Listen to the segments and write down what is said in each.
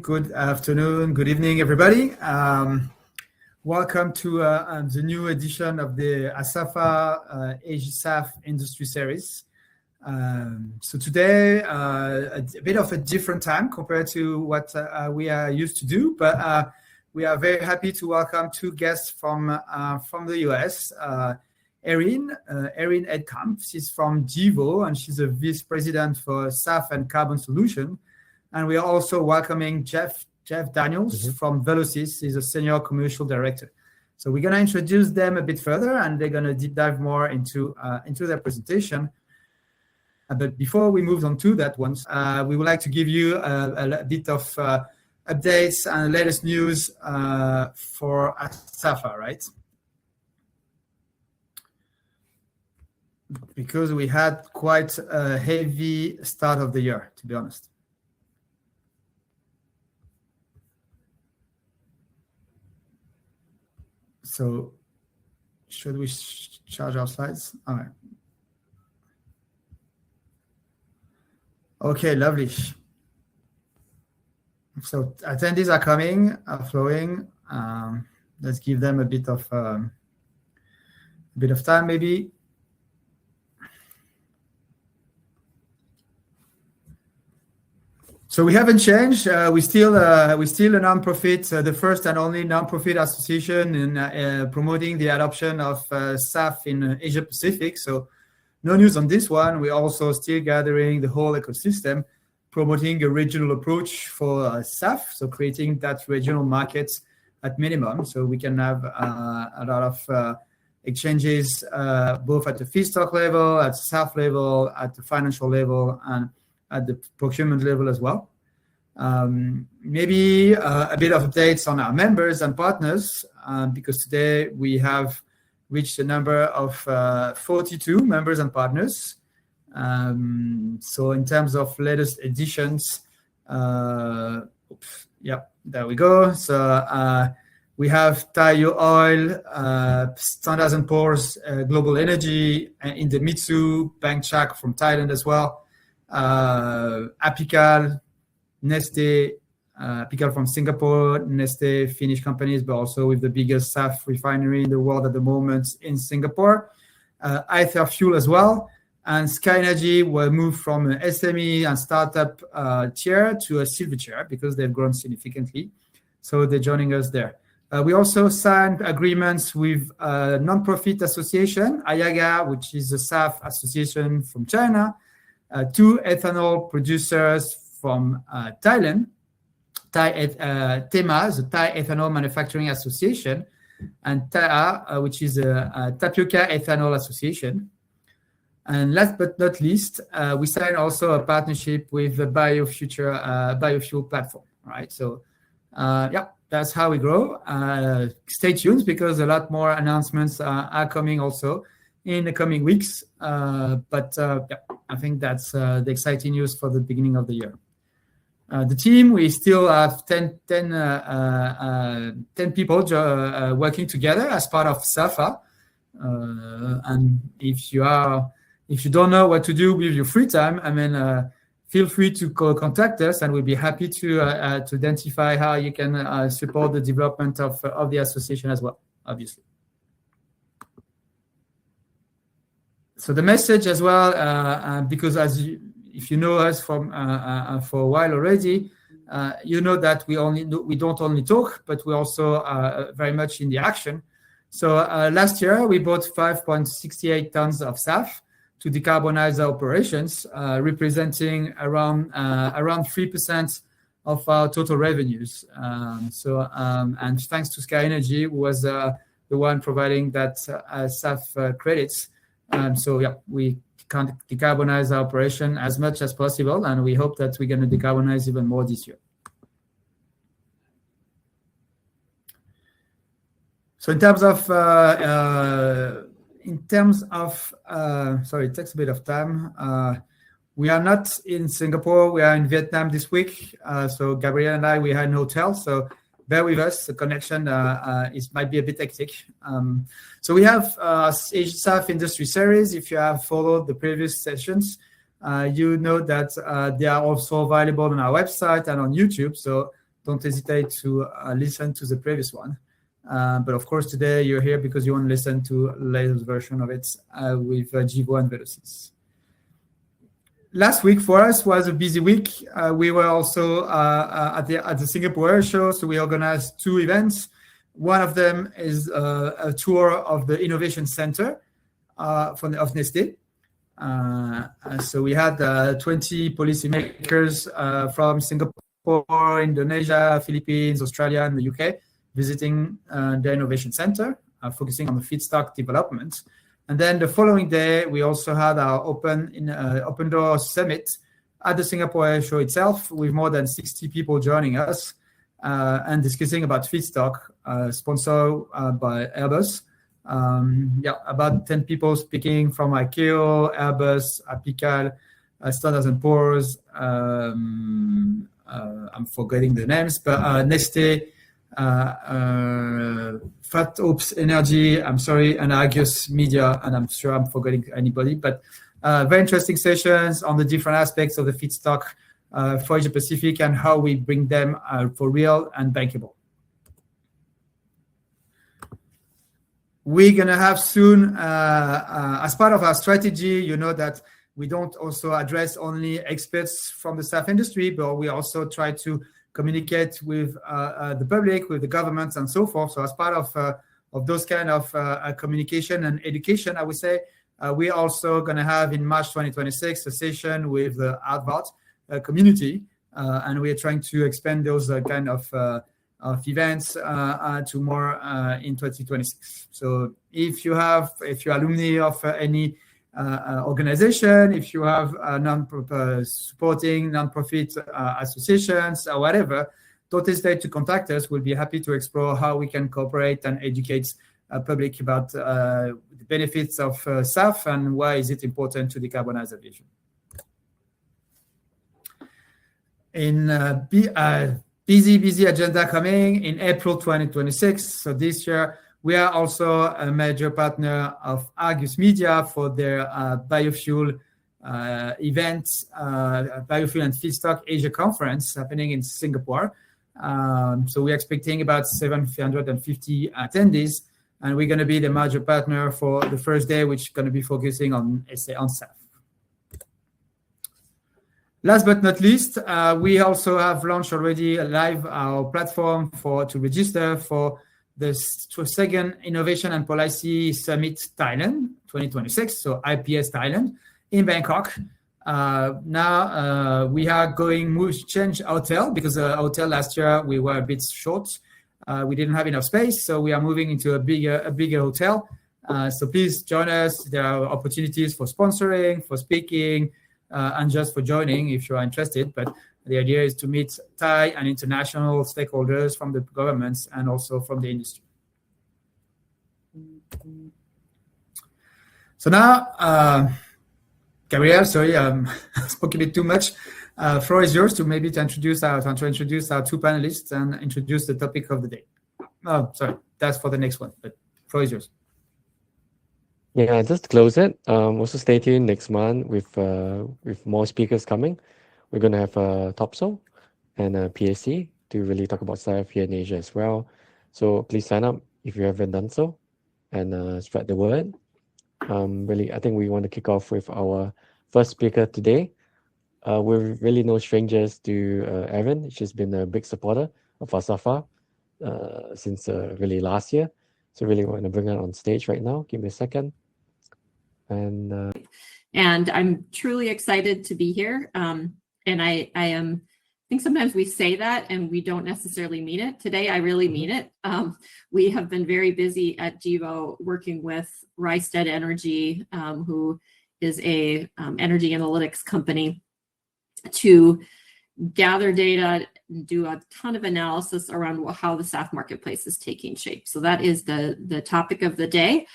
good afternoon, good evening, everybody. Welcome to the new edition of the ASAFA HEFA Industry Series. So today, a bit of a different time compared to what we are used to do, but we are very happy to welcome two guests from the US. Erin Edkamp, she's from GEVO, and she's a vice president for SAF and carbon solution. And we are also welcoming Jeff Daniels from Velocis. He's a senior commercial director. So we're going to introduce them a bit further, and they're going to deep dive more into their presentation. But before we move on to that one, we would like to give you a bit of updates and latest news for ASAFA, right? Because we had quite a heavy start of the year, to be honest. So should we charge our slides? All right. Okay, lovely. So attendees are coming, are flowing. Let's give them a bit of time, maybe. So we haven't changed. We're still a non-profit, the first and only non-profit association in promoting the adoption of SAF in Asia Pacific. So no news on this one. We're also still gathering the whole ecosystem, promoting a regional approach for SAF, so creating that regional market at minimum, so we can have a lot of exchanges both at the feedstock level, at the SAF level, at the financial level, and at the procurement level as well. Maybe a bit of updates on our members and partners, because today we have reached a number of 42 members and partners. So in terms of latest editions, there we go. So we have Taiyo Oil, Standard & Poor's, Global Energy, Indemitsu, Bangchak from Thailand as well. Apical, Neste, Apical from Singapore, Neste, Finnish companies, but also with the biggest SAF refinery in the world at the moment in Singapore. Ether Fuel as well. And Sky Energy will move from an SME and startup tier to a silver tier because they've grown significantly. So they're joining us there. We also signed agreements with a non-profit association, Ayaga, which is a SAF association from China. Two ethanol producers from Thailand, TEMA, the Thai Ethanol Manufacturing Association, and TAA, which is a Tapioca Ethanol Association. And last but not least, we signed also a partnership with the biofuel platform, right? So, that's how we grow. Stay tuned because a lot more announcements are coming also in the coming weeks. But I think that's the exciting news for the beginning of the year. The team, we still have 10 people working together as part of SAFA. And if you don't know what to do with your free time, feel free to contact us, and we'll be happy to identify how you can support the development of the association as well, obviously. So the message as well, because if you know us for a while already, you know that we don't only talk, but we also very much in the action. So last year we bought 5.68 tons of SAF to decarbonize our operations, representing around 3% of our total revenues. And thanks to Sky Energy, who was the one providing that SAF credits. We can decarbonize our operation as much as possible, and we hope that we're going to decarbonize even more this year. So in terms of, sorry, it takes a bit of time. We are not in Singapore. We are in Vietnam this week. So Gabriel and I, we are in a hotel. So bear with us. The connection might be a bit hectic. So we have HEFA Industry Series. If you have followed the previous sessions, you know that they are also available on our website and on YouTube. So don't hesitate to listen to the previous one. But of course, today you're here because you want to listen to latest version of it with Jivo and Velocis. Last week for us was a busy week. We were also at the Singapore Air Show, so we organized 2 events. One of them is a tour of the Innovation Center of Neste. So we had 20 policymakers from Singapore, Indonesia, Philippines, Australia, and the UK visiting the Innovation Center, focusing on the feedstock development. And then the following day, we also had our Open Door Summit at the Singapore Air Show itself, with more than 60 people joining us and discussing about feedstock, sponsored by Airbus. About 10 people speaking from ICAO, Airbus, Apical, Standard & Poor's. I'm forgetting the names, but Neste, Fat Ops Energy, I'm sorry, and Argus Media, and I'm sure I'm forgetting anybody, but very interesting sessions on the different aspects of the feedstock for Asia Pacific and how we bring them for real and bankable. We're going to have soon, as part of our strategy, you know that we don't also address only experts from the SAF industry, but we also try to communicate with the public, with the governments, and so forth. So as part of those kind of communication and education, I would say, we're also going to have in March 2026 a session with the Outbound community, and we are trying to expand those kind of events to more in 2026. So if you're alumni of any organization, if you have supporting non-profit associations or whatever, don't hesitate to contact us. We'll be happy to explore how we can cooperate and educate public about the benefits of SAF and why is it important to decarbonize aviation. In busy agenda coming in April 2026. So this year, we are also a major partner of Argus Media for their biofuel event, Biofuel and Feedstock Asia Conference happening in Singapore. So we're expecting about 750 attendees, and we're going to be the major partner for the first day, which is going to be focusing on SAF. Last but not least, we also have launched already live our platform to register for the second Innovation and Policy Summit Thailand 2026, so IPS Thailand in Bangkok. Now we are going to change hotel because the hotel last year we were a bit short. We didn't have enough space, so we are moving into a bigger hotel. So please join us. There are opportunities for sponsoring, for speaking, and just for joining if you are interested. But the idea is to meet Thai and international stakeholders from the governments and also from the industry. So now, Gabriel, sorry, I spoke a bit too much. Floor is yours to introduce our two panelists and introduce the topic of the day. Oh, sorry, that's for the next one, but floor is yours. Yeah, just to close it. Also stay tuned next month with more speakers coming. We're going to have a Topso and a PSC to really talk about SAF here in Asia as well. So please sign up if you haven't done so and spread the word. I think we want to kick off with our first speaker today. We're really no strangers to Erin. She's been a big supporter of ASAFA since really last year. So really want to bring her on stage right now. Give me a second. And I'm truly excited to be here. And I think sometimes we say that and we don't necessarily mean it. Today, I really mean it. We have been very busy at Jivo working with Rystad Energy, who is a energy analytics company, to gather data, do a ton of analysis around how the SAF marketplace is taking shape. So that is the topic of the day.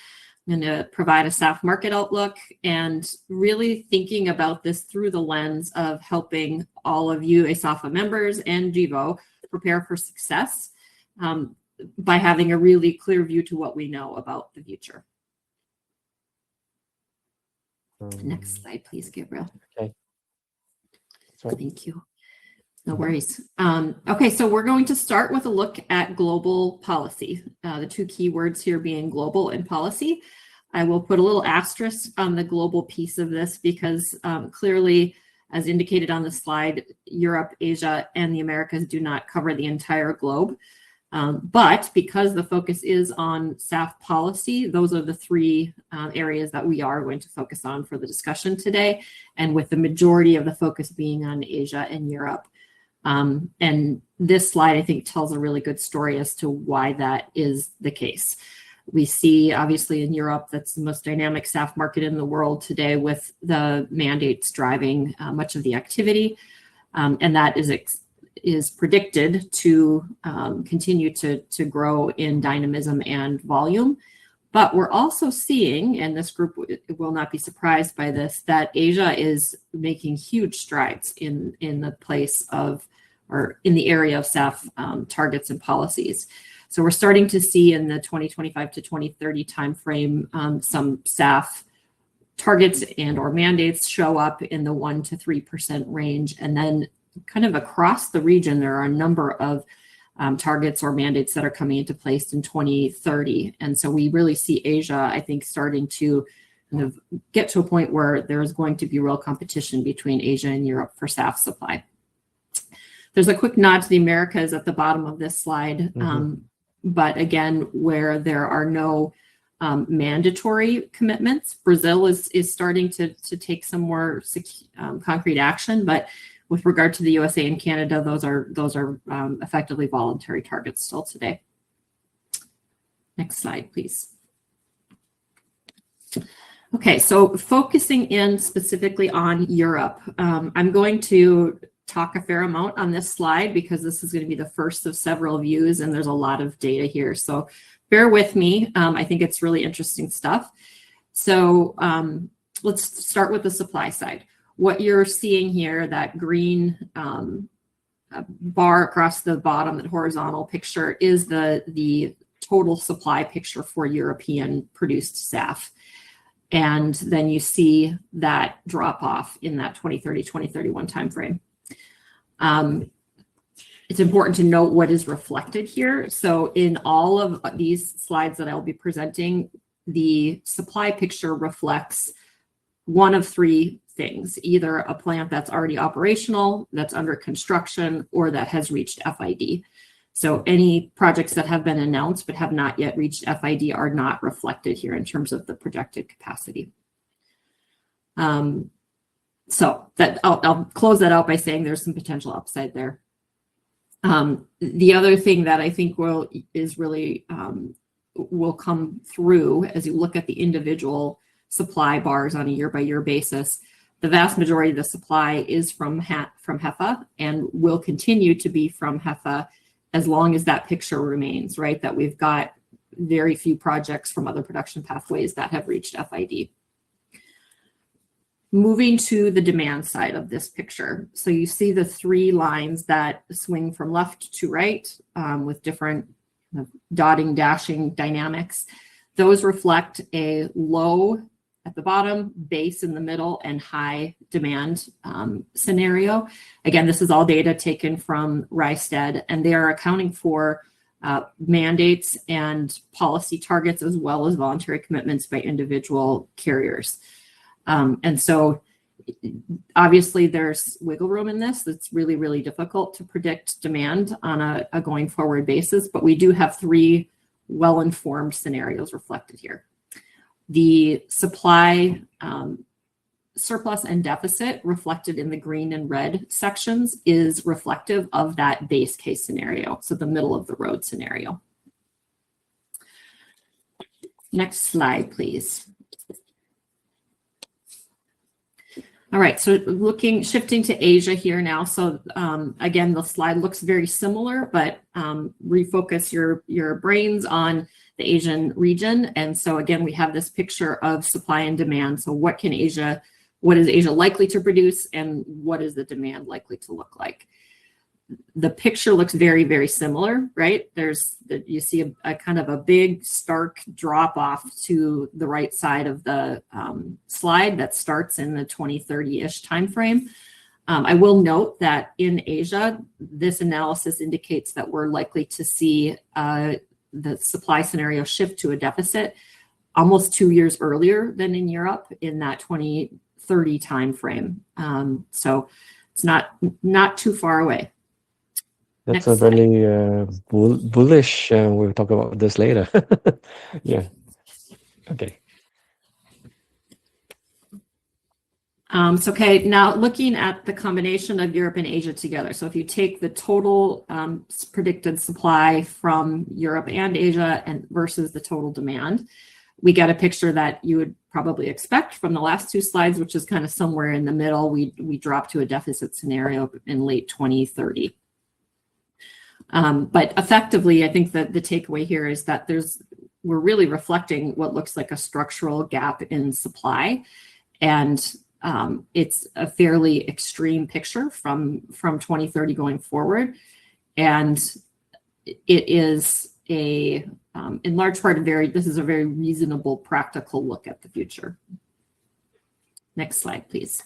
I'm going to provide a SAF market outlook and really thinking about this through the lens of helping all of you ASAFA members and Jivo prepare for success by having a really clear view to what we know about the future. Next slide, please, Gabriel. Okay. Thank you. No worries. Okay, so we're going to start with a look at global policy. The two key words here being global and policy. I will put a little asterisk on the global piece of this because clearly, as indicated on the slide, Europe, Asia, and the Americas do not cover the entire globe. But because the focus is on SAF policy, those are the three areas that we are going to focus on for the discussion today, and with the majority of the focus being on Asia and Europe. And this slide, I think, tells a really good story as to why that is the case. We see, obviously, in Europe, that's the most dynamic SAF market in the world today, with the mandates driving much of the activity. And that is predicted to continue to grow in dynamism and volume. But we're also seeing, and this group will not be surprised by this, that Asia is making huge strides in the place of, or in the area of SAF targets and policies. So we're starting to see in the 2025 to 2030 timeframe some SAF targets and or mandates show up in the 1% to 3% range. And then kind of across the region, there are a number of targets or mandates that are coming into place in 2030. And so we really see Asia, I think, starting to kind of get to a point where there is going to be real competition between Asia and Europe for SAF supply. There's a quick nod to the Americas at the bottom of this slide. But again, where there are no mandatory commitments, Brazil is starting to take some more concrete action. But with regard to the USA and Canada, those are effectively voluntary targets still today. Next slide, please. Okay, so focusing in specifically on Europe, I'm going to talk a fair amount on this slide because this is going to be the first of several views and there's a lot of data here. So bear with me. I think it's really interesting stuff. So let's start with the supply side. What you're seeing here, that green bar across the bottom, that horizontal picture, is the total supply picture for European produced SAF. And then you see that drop off in that 2030, 2031 timeframe. It's important to note what is reflected here. So in all of these slides that I'll be presenting, the supply picture reflects one of three things: either a plant that's already operational, that's under construction, or that has reached FID. So any projects that have been announced but have not yet reached FID are not reflected here in terms of the projected capacity. So that I'll close that out by saying there's some potential upside there. The other thing that I think will come through as you look at the individual supply bars on a year-by-year basis, the vast majority of the supply is from HEFA and will continue to be from HEFA as long as that picture remains, right? That we've got very few projects from other production pathways that have reached FID. Moving to the demand side of this picture. So you see the three lines that swing from left to right with different dotting, dashing dynamics. Those reflect a low at the bottom, base in the middle, and high demand scenario. Again, this is all data taken from Rystad, and they are accounting for mandates and policy targets as well as voluntary commitments by individual carriers. And so obviously there's wiggle room in this. It's really, really difficult to predict demand on a going forward basis, but we do have three well-informed scenarios reflected here. The supply surplus and deficit reflected in the green and red sections is reflective of that base case scenario, so the middle of the road scenario. Next slide, please. All right, so shifting to Asia here now. So again, the slide looks very similar, but refocus your brains on the Asian region. And so again, we have this picture of supply and demand. So what is Asia likely to produce, and what is the demand likely to look like? The picture looks very, very similar, right? You see a kind of a big stark drop off to the right side of the slide that starts in the 2030-ish timeframe. I will note that in Asia, this analysis indicates that we're likely to see the supply scenario shift to a deficit almost 2 years earlier than in Europe in that 2030 timeframe. So it's not too far away. That's Next a slide. very bullish. We'll talk about this later. Yeah. Okay. Okay, now looking at the combination of Europe and Asia together. So if you take the total predicted supply from Europe and Asia and versus the total demand, we get a picture that you would probably expect from the last two slides, which is kind of somewhere in the middle. We drop to a deficit scenario in late 2030. But effectively, I think that the takeaway here is that we're really reflecting what looks like a structural gap in supply, and it's a fairly extreme picture from 2030 going forward, and it is in large part this is a very reasonable, practical look at the future. Next slide, please.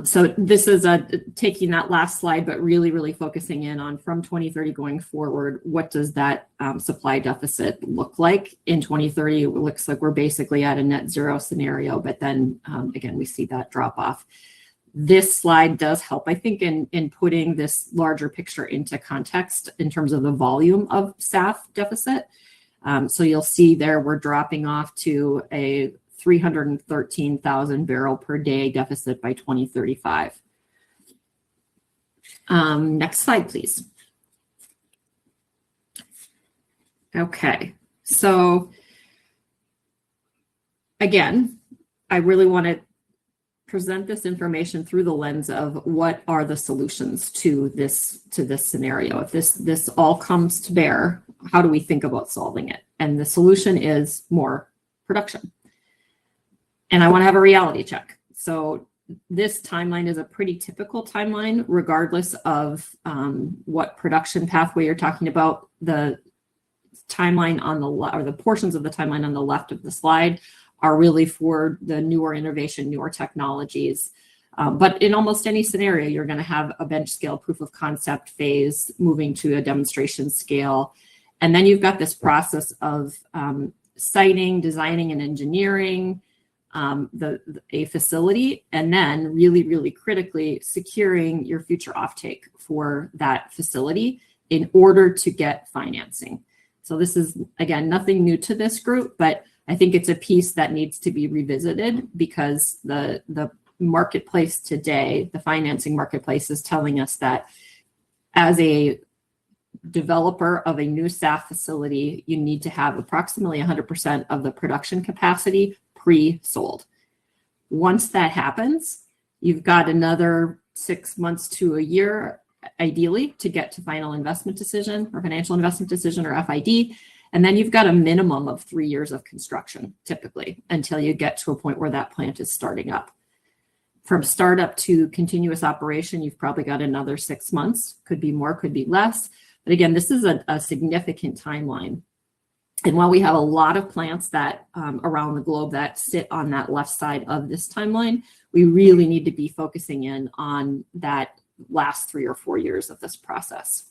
So this is taking that last slide, but really focusing in on from 2030 going forward, what does that supply deficit look like in 2030? It looks like we're basically at a net zero scenario, but then again, we see that drop off. This slide does help, I think, in putting this larger picture into context in terms of the volume of SAF deficit. So you'll see there we're dropping off to a 313,000 barrel per day deficit by 2035. Next slide, please. Okay, so again, I really want to present this information through the lens of what are the solutions to this scenario. If this all comes to bear, how do we think about solving it? And the solution is more production. And I want to have a reality check. So this timeline is a pretty typical timeline, regardless of what production pathway you're talking about. The timeline on the left, or the portions of the timeline on the left of the slide, are really for the newer innovation, newer technologies. But in almost any scenario, you're going to have a bench scale proof of concept phase moving to a demonstration scale. And then you've got this process of siting, designing, and engineering a facility, and then really critically securing your future offtake for that facility in order to get financing. So this is, again, nothing new to this group, but I think it's a piece that needs to be revisited, because the marketplace today, the financing marketplace, is telling us that as a developer of a new SAF facility, you need to have approximately 100% of the production capacity pre-sold. Once that happens, you've got another 6 months to a year, ideally, to get to final investment decision or financial investment decision, or FID. And then you've got a minimum of 3 years of construction, typically, until you get to a point where that plant is starting up. From startup to continuous operation, you've probably got another 6 months. Could be more, could be less. But again, this is a significant timeline. And while we have a lot of plants that around the globe that sit on that left side of this timeline, we really need to be focusing in on that last 3 or 4 years of this process.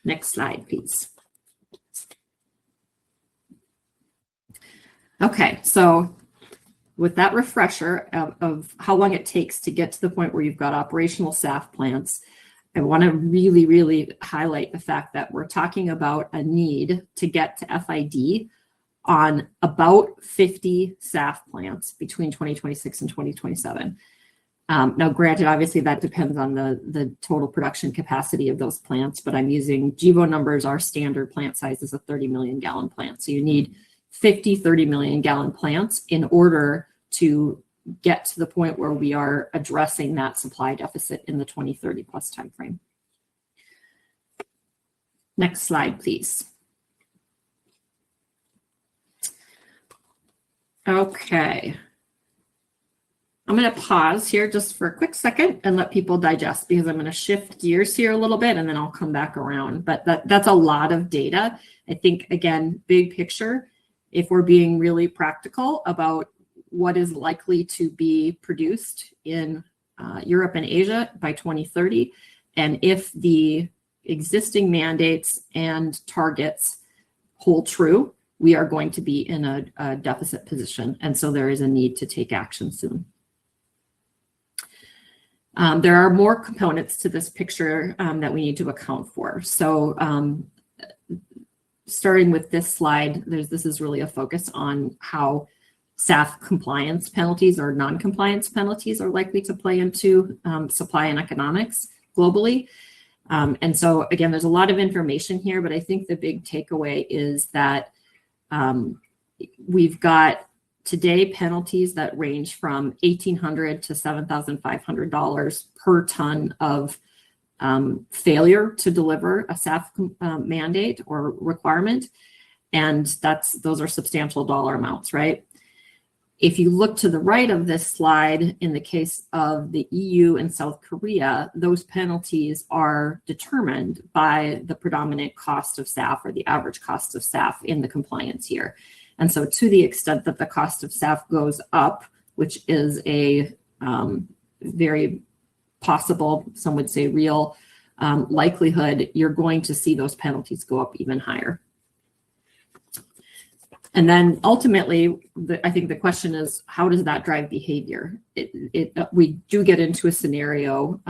Next slide, please. Okay, so with that refresher of how long it takes to get to the point where you've got operational SAF plants, I want to really highlight the fact that we're talking about a need to get to FID on about 50 SAF plants between 2026 and 2027. Now, granted, obviously that depends on the total production capacity of those plants, but I'm using GEVO numbers. Our standard plant size is a 30 million gallon plant. So you need 50 30 million gallon plants in order to get to the point where we are addressing that supply deficit in the 2030 plus timeframe. Next slide, please. Okay. I'm going to pause here just for a quick second and let people digest, because I'm going to shift gears here a little bit and then I'll come back around. But that's a lot of data. I think, again, big picture, if we're being really practical about what is likely to be produced in Europe and Asia by 2030. And if the existing mandates and targets hold true, we are going to be in a deficit position. And so there is a need to take action soon. There are more components to this picture that we need to account for. So starting with this slide, this is really a focus on how SAF compliance penalties or non-compliance penalties are likely to play into supply and economics globally. And so again, there's a lot of information here, but I think the big takeaway is that we've got today penalties that range from $1,800 to $7,500 per ton of failure to deliver a SAF mandate or requirement. And those are substantial dollar amounts, right? If you look to the right of this slide, in the case of the EU and South Korea, those penalties are determined by the predominant cost of SAF or the average cost of SAF in the compliance year. And so to the extent that the cost of SAF goes up, which is a very possible, some would say real likelihood, you're going to see those penalties go up even higher. And then ultimately, I think the question is, how does that drive behavior? We do get into a scenario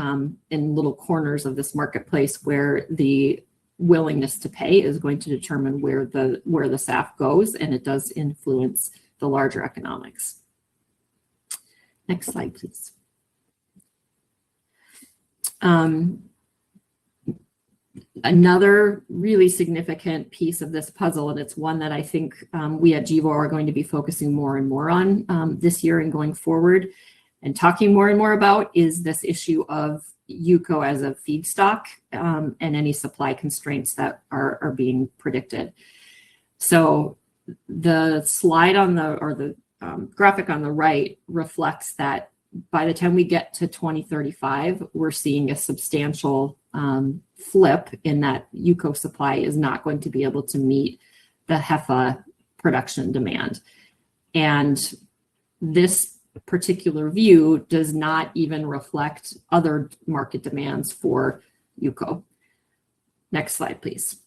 in little corners of this marketplace where the willingness to pay is going to determine where the SAF goes, and it does influence the larger economics. Next slide, please. Another really significant piece of this puzzle, and it's one that I think we at GEVO are going to be focusing more and more on this year and going forward and talking more and more about, is this issue of UCO as a feedstock and any supply constraints that are being predicted. So the slide on the graphic on the right reflects that by the time we get to 2035, we're seeing a substantial flip in that UCO supply is not going to be able to meet the HEFA production demand. And this particular view does not even reflect other market demands for UCO. Next slide, please.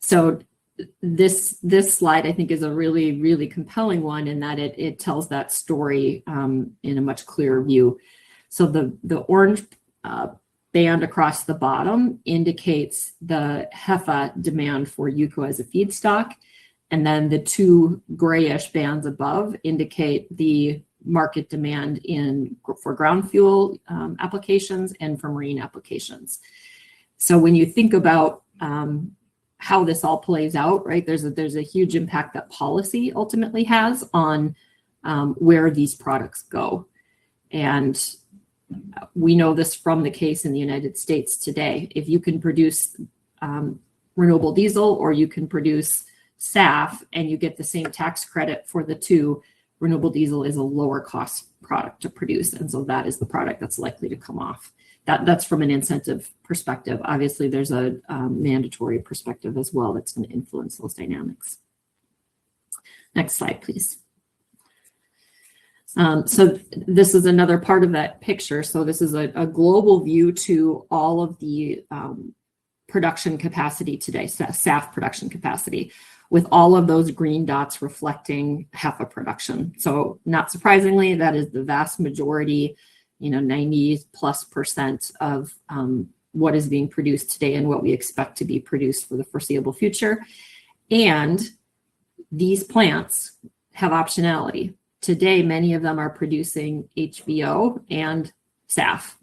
So this slide, I think, is a really, really compelling one in that it tells that story in a much clearer view. So the orange band across the bottom indicates the HEFA demand for UCO as a feedstock. And then the two grayish bands above indicate the market demand for ground fuel applications and for marine applications. So when you think about how this all plays out, right, there's a huge impact that policy ultimately has on where these products go. And we know this from the case in the United States today. If you can produce renewable diesel or you can produce SAF and you get the same tax credit for the two, renewable diesel is a lower cost product to produce. And so that is the product that's likely to come off. That's from an incentive perspective. Obviously, there's a mandatory perspective as well that's going to influence those dynamics. Next slide, please. So this is another part of that picture. So this is a global view to all of the production capacity today, SAF production capacity, with all of those green dots reflecting HEFA production. So not surprisingly, that is the vast majority, 90+% of what is being produced today and what we expect to be produced for the foreseeable future. And these plants have optionality. Today, many of them are producing HVO and SAF.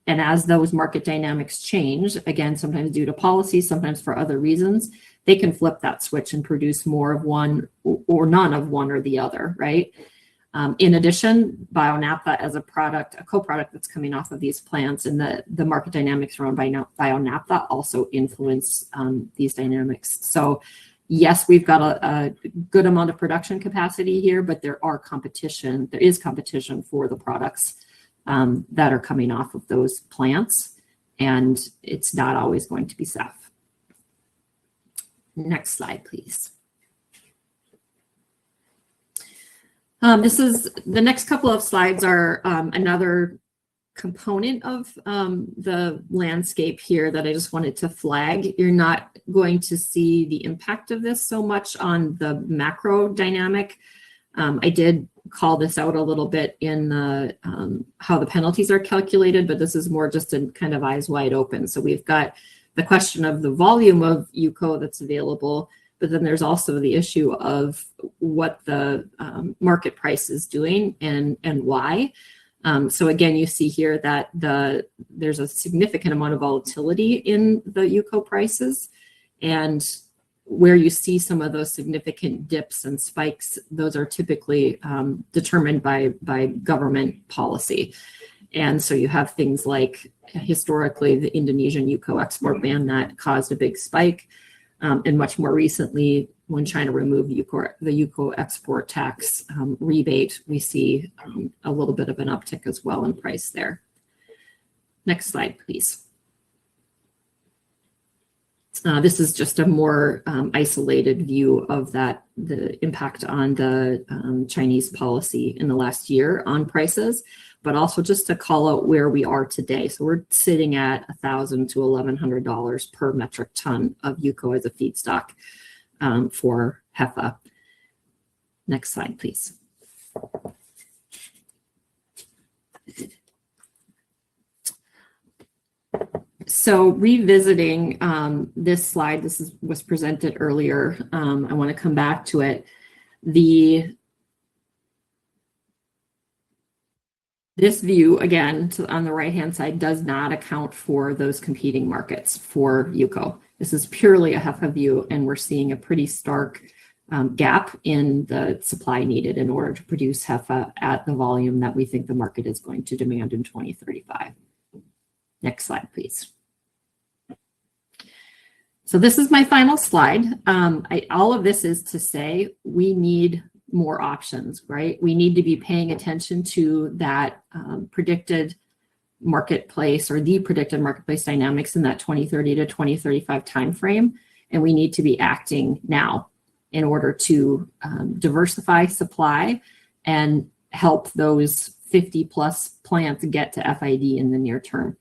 And as those market dynamics change, again, sometimes due to policy, sometimes for other reasons, they can flip that switch and produce more of one or none of one or the other, right? In addition, bio-naphtha as a product, a co-product that's coming off of these plants, and the market dynamics around bio-naphtha also influence these dynamics. So yes, we've got a good amount of production capacity here, but there is competition for the products that are coming off of those plants, and it's not always going to be SAF. Next slide, please. The next couple of slides are another component of the landscape here that I just wanted to flag. You're not going to see the impact of this so much on the macro dynamic. I did call this out a little bit in the how the penalties are calculated, but this is more just a kind of eyes wide open. So we've got the question of the volume of UCO that's available, but then there's also the issue of what the market price is doing and why. So again, you see here that there's a significant amount of volatility in the UCO prices, and where you see some of those significant dips and spikes, those are typically determined by government policy. And so you have things like historically the Indonesian UCO export ban that caused a big spike, and much more recently when China removed the UCO export tax rebate, we see a little bit of an uptick as well in price there. Next slide, please. This is just a more isolated view of the impact on the Chinese policy in the last year on prices, but also just to call out where we are today. So we're sitting at $1,000 to $1,100 per metric ton of UCO as a feedstock for HEFA. Next slide, please. So revisiting this slide, was presented earlier. I want to come back to it. This view, again, on the right-hand side, does not account for those competing markets for UCO. This is purely a HEFA view, and we're seeing a pretty stark gap in the supply needed in order to produce HEFA at the volume that we think the market is going to demand in 2035. Next slide, please. So this is my final slide. All of this is to say we need more options, right? We need to be paying attention to that predicted marketplace or the predicted marketplace dynamics in that 2030 to 2035 timeframe. And we need to be acting now in order to diversify supply and help those 50 plus plants get to FID in the near term.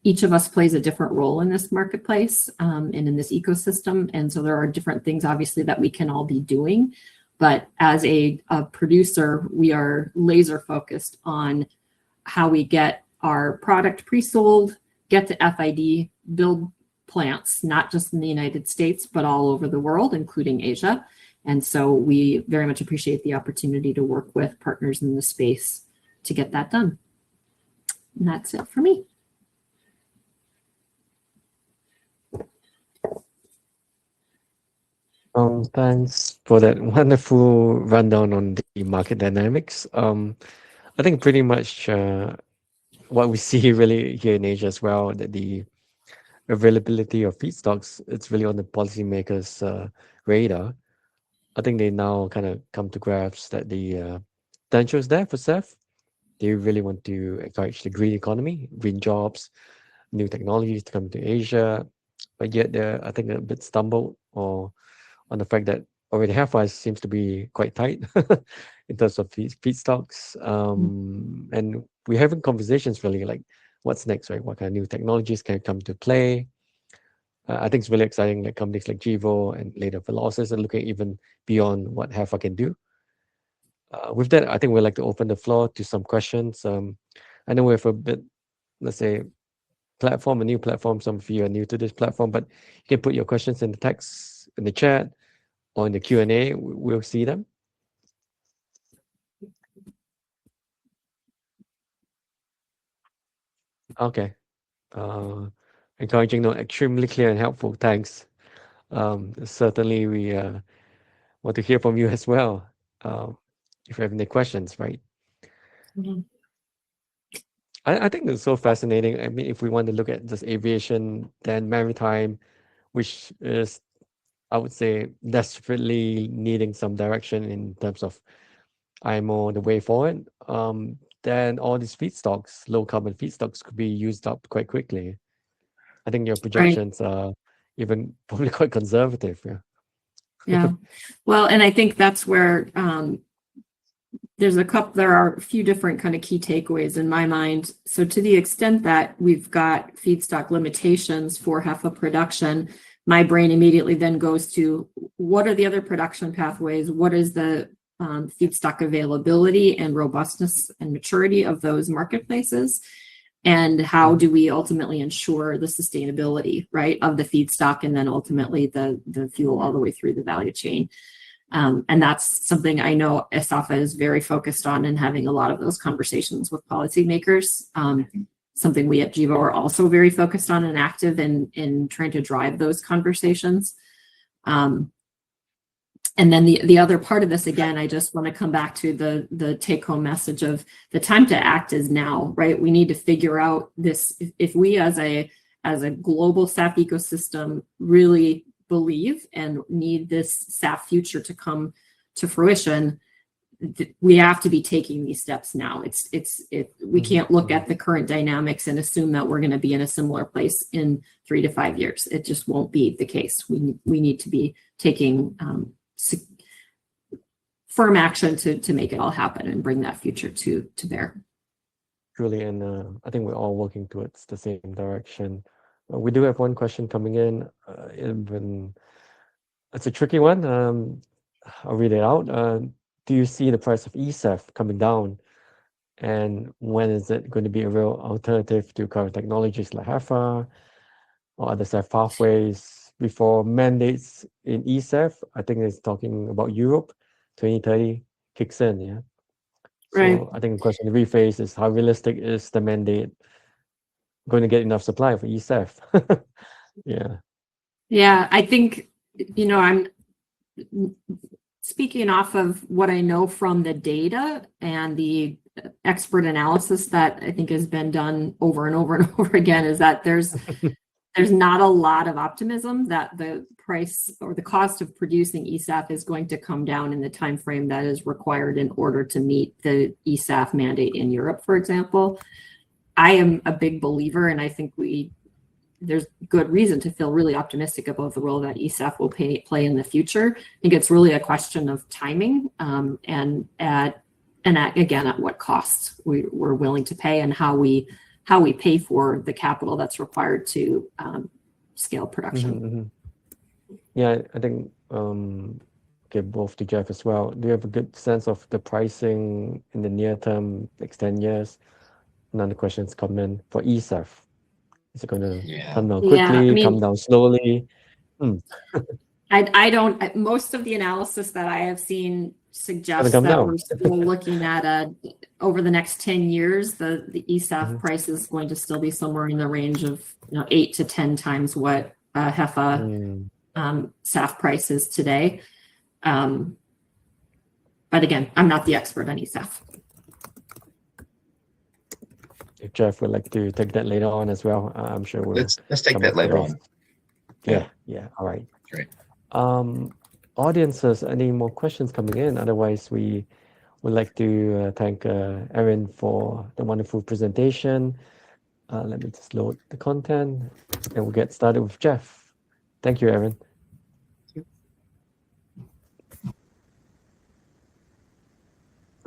Each of us plays a different role in this marketplace and in this ecosystem. And so there are different things, obviously, that we can all be doing. But as a producer, we are laser focused on how we get our product pre-sold, get to FID, build plants, not just in the United States, but all over the world, including Asia. And so we very much appreciate the opportunity to work with partners in the space to get that done. And that's it for me. Thanks for that wonderful rundown on the market dynamics. I think pretty much what we see really here in Asia as well, that the availability of feedstocks, it's really on the policymakers' radar. I think they now kind of come to grasp that the potential is there for SAF. They really want to encourage the green economy, green jobs, new technologies to come to Asia, but yet they're, I think, a bit stumbled or on the fact that already HEFA seems to be quite tight in terms of feedstocks. And we're having conversations really like, what's next, right? What kind of new technologies can come to play? I think it's really exciting that companies like Gevo and later Velocis are looking even beyond what HEFA can do. With that, I think we'd like to open the floor to some questions. I know we have a bit, let's say, a new platform. Some of you are new to this platform, but you can put your questions in the text, in the chat, or in the Q&A. We'll see them. Okay. Encouraging, no, extremely clear and helpful. Thanks. Certainly, we want to hear from you as well. If you have any questions, right? I think it's so fascinating. I mean, if we want to look at just aviation, then maritime, which is, I would say, desperately needing some direction in terms of IMO, the way forward, then all these feedstocks, low carbon feedstocks, could be used up quite quickly. I think your projections are even probably quite conservative. Yeah. Well, and I think that's where there are a few different kind of key takeaways in my mind. So to the extent that we've got feedstock limitations for HEFA production, my brain immediately then goes to what are the other production pathways? What is the feedstock availability and robustness and maturity of those marketplaces? And how do we ultimately ensure the sustainability, right, of the feedstock and then ultimately the fuel all the way through the value chain? And that's something I know ASAFA is very focused on and having a lot of those conversations with policymakers. Something we at GEVO are also very focused on and active in trying to drive those conversations. And then the other part of this, again, I just want to come back to the take-home message of the time to act is now, right? We need to figure out this. If we as a global SAF ecosystem really believe and need this SAF future to come to fruition, we have to be taking these steps now. We can't look at the current dynamics and assume that we're going to be in a similar place in 3 to 5 years. It just won't be the case. We need to be taking firm action to make it all happen and bring that future to bear. Truly, and I think we're all working towards the same direction. We do have one question coming in. It's a tricky one. I'll read it out. Do you see the price of eSAF coming down? And when is it going to be a real alternative to current technologies like HEFA or other SAF pathways before mandates in eSAF? I think it's talking about Europe, 2030 kicks in, yeah? Right. So I think the question to rephrase is how realistic is the mandate going to get enough supply for eSAF? Yeah. Yeah, I think, I'm speaking off of what I know from the data and the expert analysis that I think has been done over and over and over again, is that there's not a lot of optimism that the price or the cost of producing eSAF is going to come down in the time frame that is required in order to meet the eSAF mandate in Europe, for example. I am a big believer, and I think there's good reason to feel really optimistic about the role that eSAF will play in the future. I think it's really a question of timing and again, at what cost we're willing to pay and how we pay for the capital that's required to scale production. Yeah, I think both to Jeff as well. Do you have a good sense of the pricing in the near term, next 10 years? None of the questions come in for eSAF. Is it going to come down quickly, come down slowly? I don't, most of the analysis that I have seen suggests that we're still looking at over the next 10 years, the eSAF price is going to still be somewhere in the range of 8 to 10 times what HEFA SAF price is today. But again, I'm not the expert on eSAF. If Jeff would like to take that later on as well, I'm sure we'll let's take that later on. Yeah. All right. Great. Audiences, any more questions coming in? Otherwise, we would like to thank Erin for the wonderful presentation. Let me just load the content and we'll get started with Jeff. Thank you, Erin.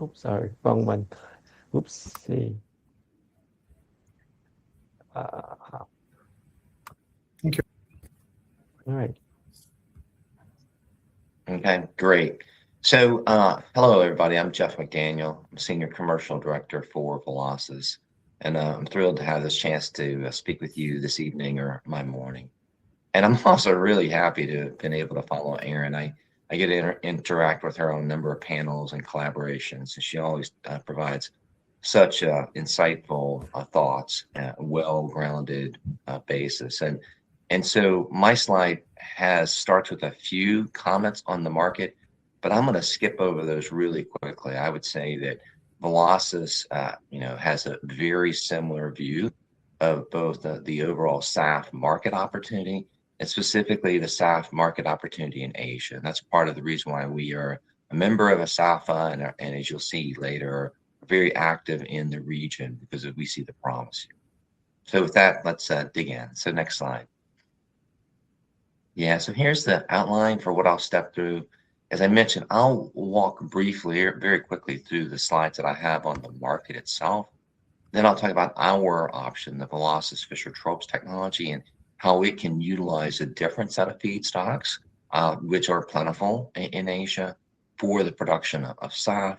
Oops, sorry, wrong one. Oops, see. Thank you. All right. Okay, great. So, hello, everybody. I'm Jeff McDaniel. I'm Senior Commercial Director for Velocys, and I'm thrilled to have this chance to speak with you this evening or my morning. And I'm also really happy to have been able to follow Erin. I get to interact with her on a number of panels and collaborations, and she always provides such insightful thoughts, well-grounded basis. And so my slide starts with a few comments on the market, but I'm going to skip over those really quickly. I would say that Velocys, has a very similar view of both the overall SAF market opportunity and specifically the SAF market opportunity in Asia. And that's part of the reason why we are a member of ASAFA, and as you'll see later, very active in the region because we see the promise here. So with that, let's dig in. So next slide. Yeah, so here's the outline for what I'll step through. as I mentioned, I'll walk briefly, very quickly through the slides that I have on the market itself. Then I'll talk about our option, the Velocis Fischer-Tropsch technology, and how it can utilize a different set of feedstocks, which are plentiful in Asia for the production of SAF.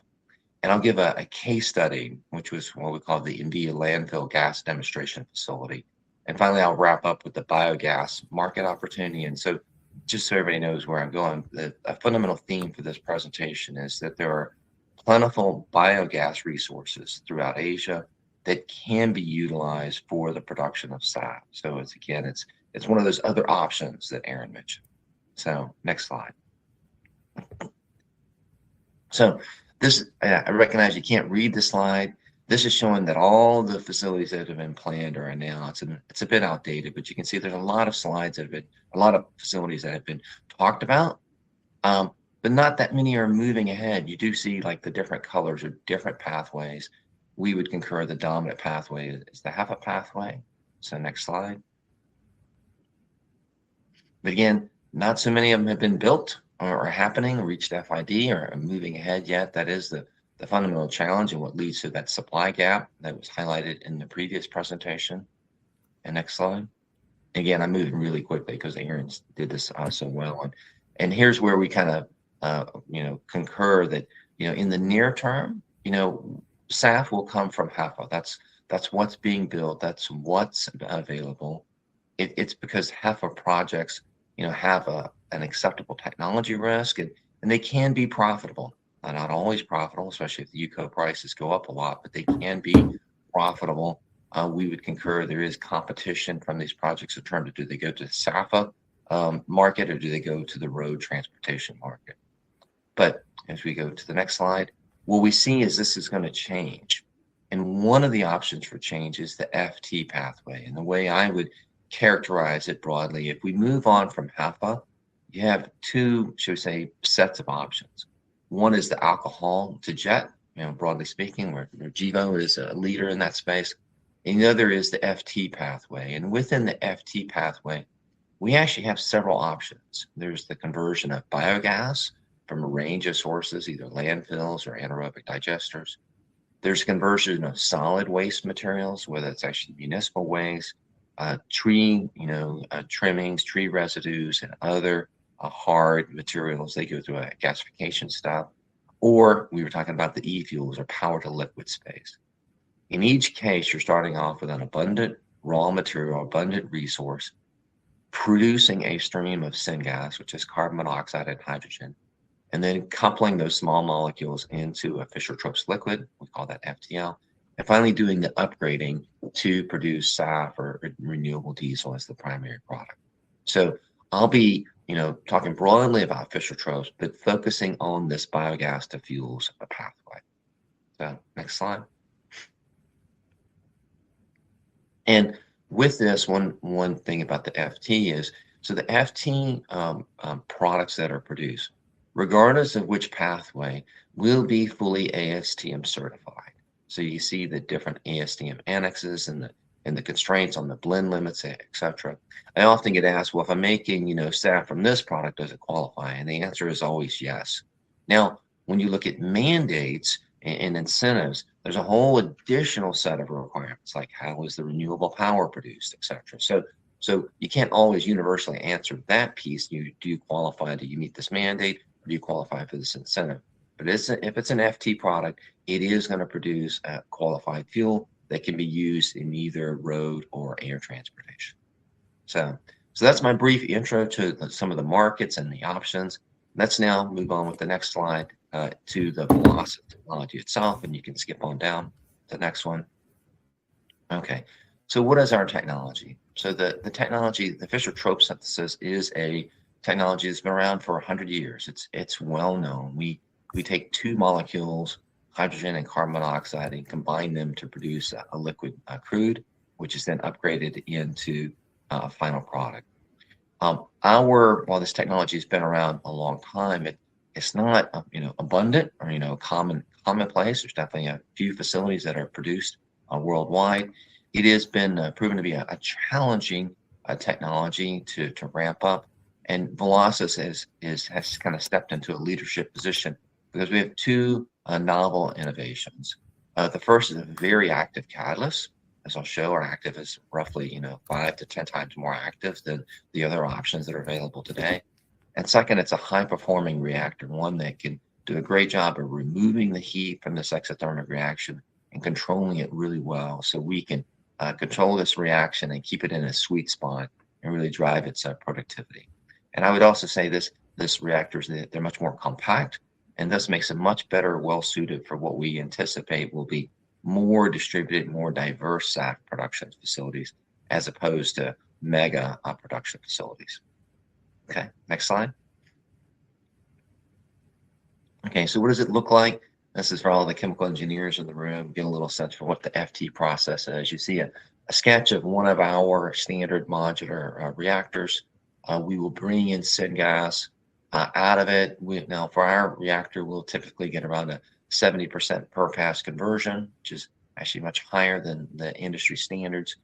And I'll give a case study, which was what we call the India landfill gas demonstration facility. And finally, I'll wrap up with the biogas market opportunity. And so just so everybody knows where I'm going, a fundamental theme for this presentation is that there are plentiful biogas resources throughout Asia that can be utilized for the production of SAF. So it's one of those other options that Aaron mentioned. So next slide. So this, I recognize you can't read the slide. This is showing that all the facilities that have been planned are announced, and it's a bit outdated, but you can see there's a lot of slides that have been, a lot of facilities that have been talked about, but not that many are moving ahead. You do see like the different colors or different pathways. We would concur the dominant pathway is the HEFA pathway. So next slide. But again, not so many of them have been built or are happening, or reached FID, or are moving ahead yet. That is the fundamental challenge and what leads to that supply gap that was highlighted in the previous presentation. And next slide. Again, I'm moving really quickly because Aaron did this so well. And here's where we kind of, concur that, in the near term, SAF will come from HEFA. That's what's being built. That's what's available. It's because HEFA projects, have an acceptable technology risk, and they can be profitable. Not always profitable, especially if the UCO prices go up a lot, but they can be profitable. We would concur there is competition from these projects in terms of, do they go to the SAFA market, or do they go to the road transportation market? But as we go to the next slide, what we see is this is going to change. And one of the options for change is the FT pathway. And the way I would characterize it broadly, if we move on from HEFA, you have two, should we say, sets of options. One is the alcohol to jet, broadly speaking, where Gevo is a leader in that space. And the other is the FT pathway. And within the FT pathway, we actually have several options. There's the conversion of biogas from a range of sources, either landfills or anaerobic digesters. There's conversion of solid waste materials, whether it's actually municipal waste, tree, trimmings, tree residues, and other hard materials. They go through a gasification step, or we were talking about the e-fuels or power to liquid space. In each case, you're starting off with an abundant raw material, abundant resource, producing a stream of syngas, which is carbon monoxide and hydrogen, and then coupling those small molecules into a Fischer-Tropsch liquid. We call that FTL. And finally doing the upgrading to produce SAF or renewable diesel as the primary product. So I'll be, talking broadly about Fischer-Tropsch, but focusing on this biogas to fuels pathway. So next slide. And with this, one thing about the FT is, so the FT products that are produced, regardless of which pathway, will be fully ASTM certified. So you see the different ASTM annexes and the constraints on the blend limits, etc. I often get asked, well, if I'm making, SAF from this product, does it qualify? And the answer is always yes. Now, when you look at mandates and incentives, there's a whole additional set of requirements, like how is the renewable power produced, etc. So you can't always universally answer that piece. Do you qualify? Do you meet this mandate? Or do you qualify for this incentive? But if it's an FT product, it is going to produce a qualified fuel that can be used in either road or air transportation. So that's my brief intro to some of the markets and the options. Let's now move on with the next slide to the Velocis technology itself, and you can skip on down to the next one. Okay, so what is our technology? So the technology, the Fischer-Tropsch synthesis, is a technology that's been around for 100 years. It's well known. We take two molecules, hydrogen and carbon monoxide, and combine them to produce a liquid crude, which is then upgraded into a final product. While this technology has been around a long time, it's not abundant or commonplace. There's definitely a few facilities that are produced worldwide. It has been proven to be a challenging technology to ramp up. And Velocys has kind of stepped into a leadership position because we have two novel innovations. The first is a very active catalyst. As I'll show, our active is roughly 5 to 10 times more active than the other options that are available today. And second, it's a high-performing reactor, one that can do a great job of removing the heat from this exothermic reaction and controlling it really well, so we can control this reaction and keep it in a sweet spot and really drive its productivity. And I would also say this reactors, they're much more compact, and thus makes it much better, well-suited for what we anticipate will be more distributed, more diverse SAF production facilities, as opposed to mega production facilities. Okay, next slide. Okay, so what does it look like? This is for all the chemical engineers in the room, get a little sense for what the FT process is. You see a sketch of one of our standard modular reactors. We will bring in syngas out of it. Now, for our reactor, we'll typically get around a 70% per pass conversion, which is actually much higher than the industry standards.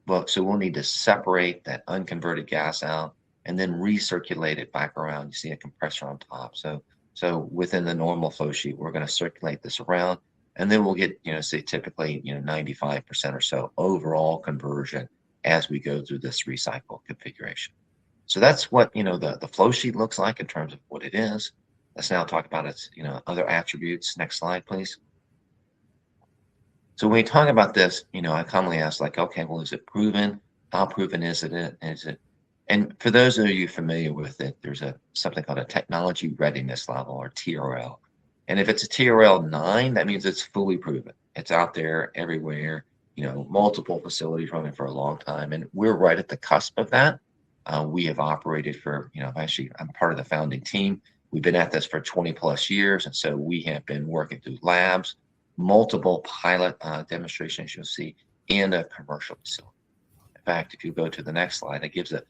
But so we'll need to separate that unconverted gas out and then recirculate it back around. You see a compressor on top. So within the normal flow sheet, we're going to circulate this around, and then we'll get, say typically, 95% or so overall conversion as we go through this recycle configuration. So that's what, the flow sheet looks like in terms of what it is. Let's now talk about its, other attributes. Next slide, please. So when we talk about this, I commonly ask, like, okay, well, is it proven? How proven is it? And for those of you familiar with it, there's something called a technology readiness level, or TRL. And if it's a TRL 9, that means it's fully proven. It's out there everywhere, multiple facilities running for a long time. And we're right at the cusp of that. We have operated for, actually, I'm part of the founding team. We've been at this for 20 plus years. And so we have been working through labs, multiple pilot demonstrations you'll see, in a commercial facility. In fact, if you go to the next slide, it gives a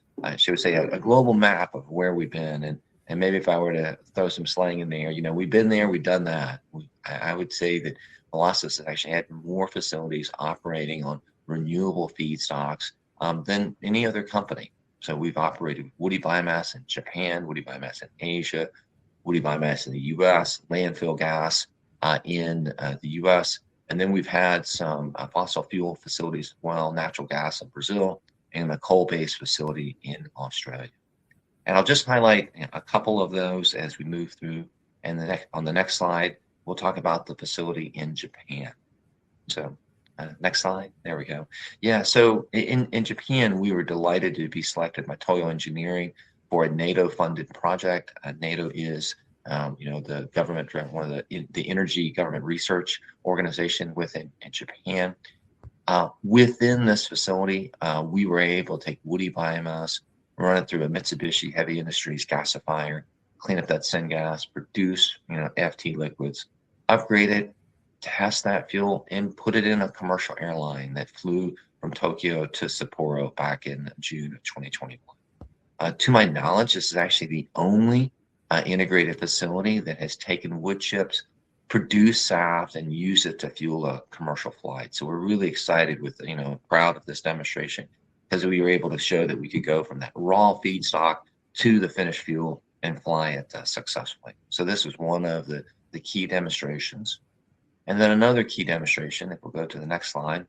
global map of where we've been. And maybe if I were to throw some slang in there, we've been there, we've done that. I would say that Velocys has actually had more facilities operating on renewable feedstocks than any other company. So we've operated woody biomass in Japan, woody biomass in Asia, woody biomass in the US, landfill gas in the US. And then we've had some fossil fuel facilities as well, natural gas in Brazil, and a coal-based facility in Australia. And I'll just highlight a couple of those as we move through. And on the next slide, we'll talk about the facility in Japan. So next slide, there we go. Yeah, so in Japan, we were delighted to be selected by Toyo Engineering for a NATO-funded project. NATO is the government, one of the energy government research organization within Japan. Within this facility, we were able to take woody biomass, run it through a Mitsubishi Heavy Industries gasifier, clean up that syngas, produce FT liquids, upgrade it, test that fuel, and put it in a commercial airline that flew from Tokyo to Sapporo back in June of 2021. To my knowledge, this is actually the only integrated facility that has taken wood chips, produced SAF, and used it to fuel a commercial flight. So we're really excited with, proud of this demonstration, because we were able to show that we could go from that raw feedstock to the finished fuel and fly it successfully. So this was one of the key demonstrations. And then another key demonstration, if we'll go to the next slide,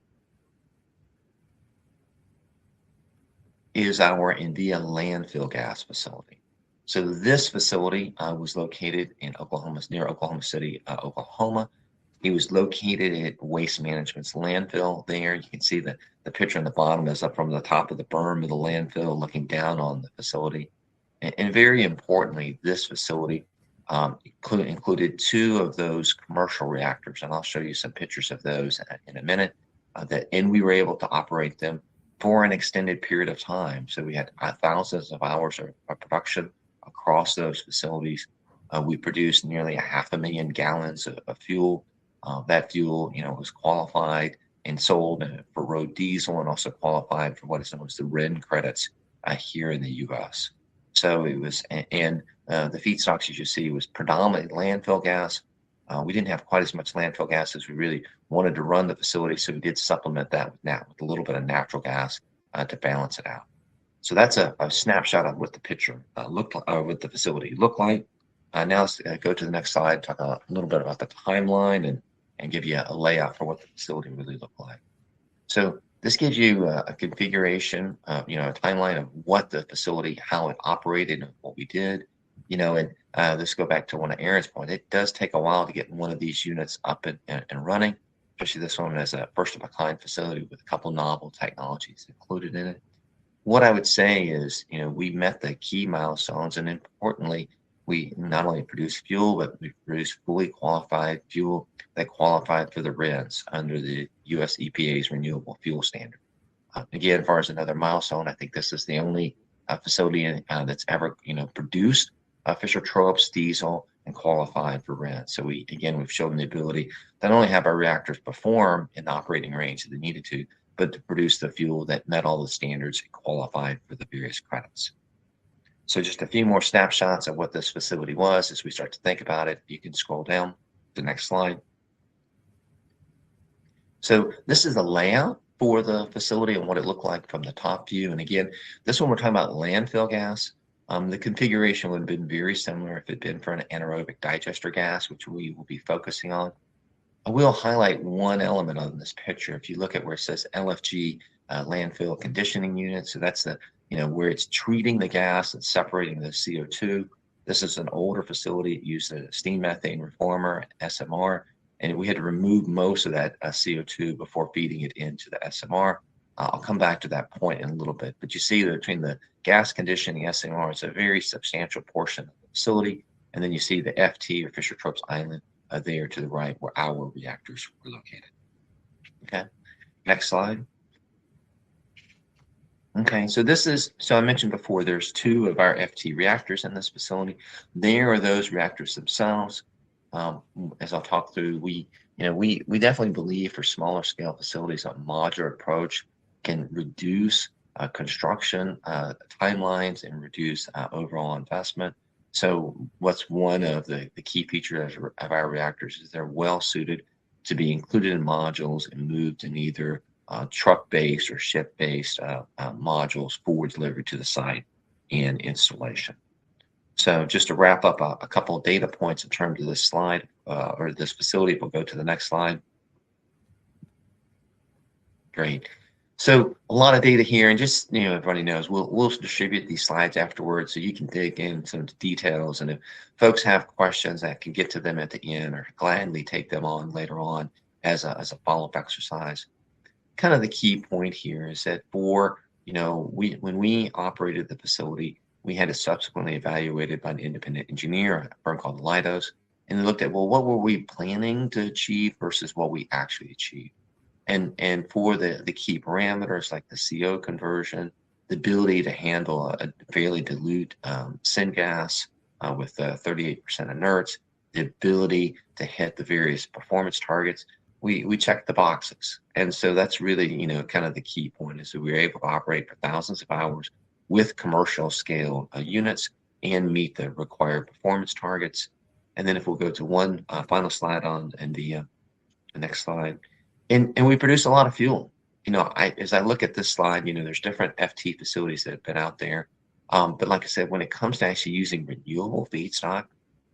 is our India landfill gas facility. So this facility was located in Oklahoma, near Oklahoma City, Oklahoma. It was located at Waste Management's landfill there. You can see the picture on the bottom is up from the top of the berm of the landfill, looking down on the facility. And very importantly, this facility included two of those commercial reactors, and I'll show you some pictures of those in a minute. And we were able to operate them for an extended period of time. So we had thousands of hours of production across those facilities. We produced nearly 500,000 gallons of fuel. That fuel, was qualified and sold for road diesel, and also qualified for what is known as the RIN credits here in the U.S. So it was, and the feedstocks, as you see, was predominantly landfill gas. We didn't have quite as much landfill gas as we really wanted to run the facility, so we did supplement that with a little bit of natural gas to balance it out. So that's a snapshot of what the picture looked like, what the facility looked like. Now let's go to the next slide, talk a little bit about the timeline and give you a layout for what the facility really looked like. So this gives you a configuration, a timeline of what the facility, how it operated, and what we did. And let's go back to one of Aaron's points. It does take a while to get one of these units up and running, especially this one as a first-of-a-kind facility with a couple novel technologies included in it. What I would say is, we met the key milestones, and importantly, we not only produced fuel, but we produced fully qualified fuel that qualified for the RINs under the US EPA's renewable fuel standard. Again, as far as another milestone, I think this is the only facility that's ever, produced Fischer-Tropsch diesel and qualified for RINs. So we've shown the ability to not only have our reactors perform in the operating range that they needed to, but to produce the fuel that met all the standards and qualified for the various credits. So just a few more snapshots of what this facility was as we start to think about it. You can scroll down to the next slide. So this is the layout for the facility and what it looked like from the top view. And again, this one we're talking about landfill gas. The configuration would have been very similar if it had been for an anaerobic digester gas, which we will be focusing on. I will highlight one element on this picture. If you look at where it says LFG landfill conditioning unit, so that's the where it's treating the gas and separating the CO2. This is an older facility. It used a steam methane reformer, SMR, and we had to remove most of that CO2 before feeding it into the SMR. I'll come back to that point in a little bit, but you see that between the gas conditioning SMR, it's a very substantial portion of the facility, and then you see the FT or Fischer-Tropsch island there to the right where our reactors were located. Okay, next slide. Okay, so I mentioned before, there's 2 of our FT reactors in this facility. There are those reactors themselves. As I'll talk through, we definitely believe for smaller scale facilities, a modular approach can reduce construction timelines and reduce overall investment. So what's one of the key features of our reactors is they're well suited to be included in modules and moved in either truck-based or ship-based modules for delivery to the site and installation. So just to wrap up a couple of data points in terms of this slide or this facility, we'll go to the next slide. Great. So a lot of data here, and just everybody knows we'll distribute these slides afterwards so you can dig into some details. And if folks have questions, I can get to them at the end or gladly take them on later on as a follow-up exercise. Kind of the key point here is that when we operated the facility, we had it subsequently evaluated by an independent engineer, a firm called Leidos, and they looked at, well, what were we planning to achieve versus what we actually achieved? And for the key parameters like the CO conversion, the ability to handle a fairly dilute syngas with 38% inerts, the ability to hit the various performance targets, we checked the boxes. And so that's really, kind of the key point is that we were able to operate for thousands of hours with commercial scale units and meet the required performance targets. And then if we'll go to one final slide and the next slide, and we produce a lot of fuel. As I look at this slide, there's different FT facilities that have been out there. But like I said, when it comes to actually using renewable feedstock,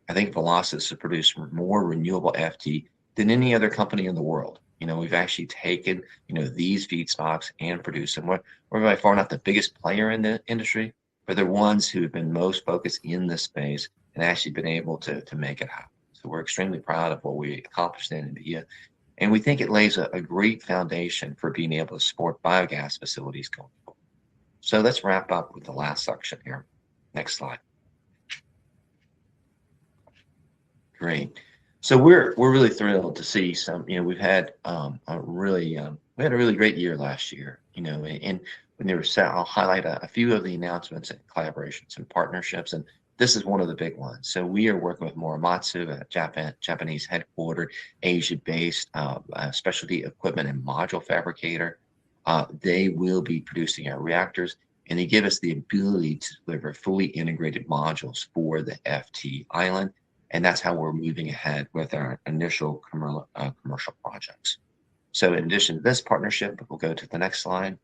I think Velocys has produced more renewable FT than any other company in the world. We've actually taken, these feedstocks and produced them. We're by far not the biggest player in the industry, but they're ones who have been most focused in this space and actually been able to make it happen. So we're extremely proud of what we accomplished in India. And we think it lays a great foundation for being able to support biogas facilities going forward. So let's wrap up with the last section here. Next slide. Great. So we're really thrilled to see some. We've had a really great year last year. And when they were set, I'll highlight a few of the announcements and collaborations and partnerships, and this is one of the big ones. So we are working with Morimatsu, a Japanese headquartered, Asia-based specialty equipment and module fabricator. They will be producing our reactors, and they give us the ability to deliver fully integrated modules for the FT island. And that's how we're moving ahead with our initial commercial projects. So in addition to this partnership, we'll go to the next slide.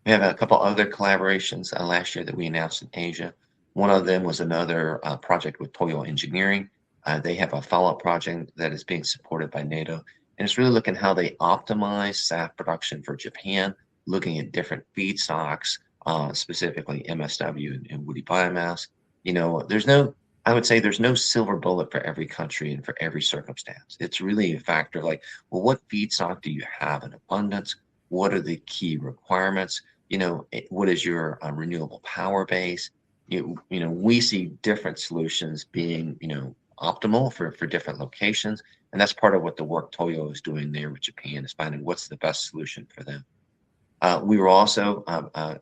We We have a couple other collaborations last year that we announced in Asia. One of them was another project with Toyo Engineering. They have a follow-up project that is being supported by NATO, and it's really looking how they optimize SAF production for Japan, looking at different feedstocks, specifically MSW and woody biomass. You know, I would say there's no silver bullet for every country and for every circumstance. It's really a factor like, well, what feedstock do you have in abundance? What are the key requirements? You know, what is your renewable power base? You know, we see different solutions being, you know, optimal for different locations. And that's part of what the work Toyo is doing there with Japan, is finding what's the best solution for them. We were also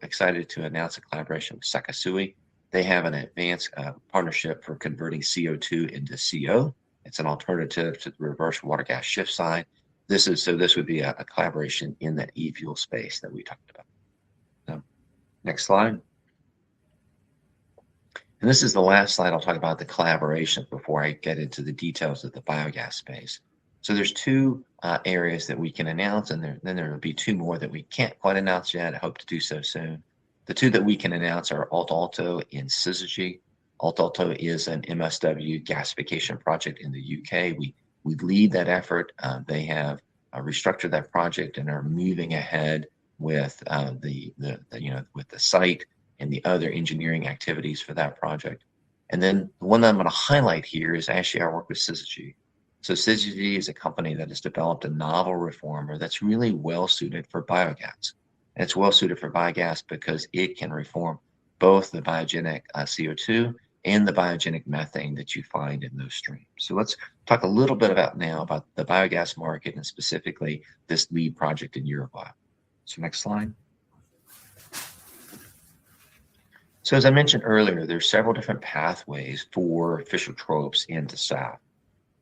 excited to announce a collaboration with Sekisui. They have an advanced partnership for converting CO2 into CO. It's an alternative to the reverse water gas shift side. This would be a collaboration in that e-fuel space that we talked about. So, next slide. And this is the last slide. I'll talk about the collaboration before I get into the details of the biogas space. So there's two areas that we can announce, and then there will be two more that we can't quite announce yet. I hope to do so soon. The two that we can announce are Alt Alto and Syzygy. Alt Alto is an MSW gasification project in the UK. We lead that effort. They have restructured that project and are moving ahead with with the site and the other engineering activities for that project. And then the one that I'm going to highlight here is actually our work with Syzygy. So Syzygy is a company that has developed a novel reformer that's really well suited for biogas. And it's well suited for biogas because it can reform both the biogenic CO2 and the biogenic methane that you find in those streams. So let's talk a little bit about the biogas market, and specifically this lead project in Uruguay. So next slide. So as I mentioned earlier, there's several different pathways for Fischer-Tropsch into SAF.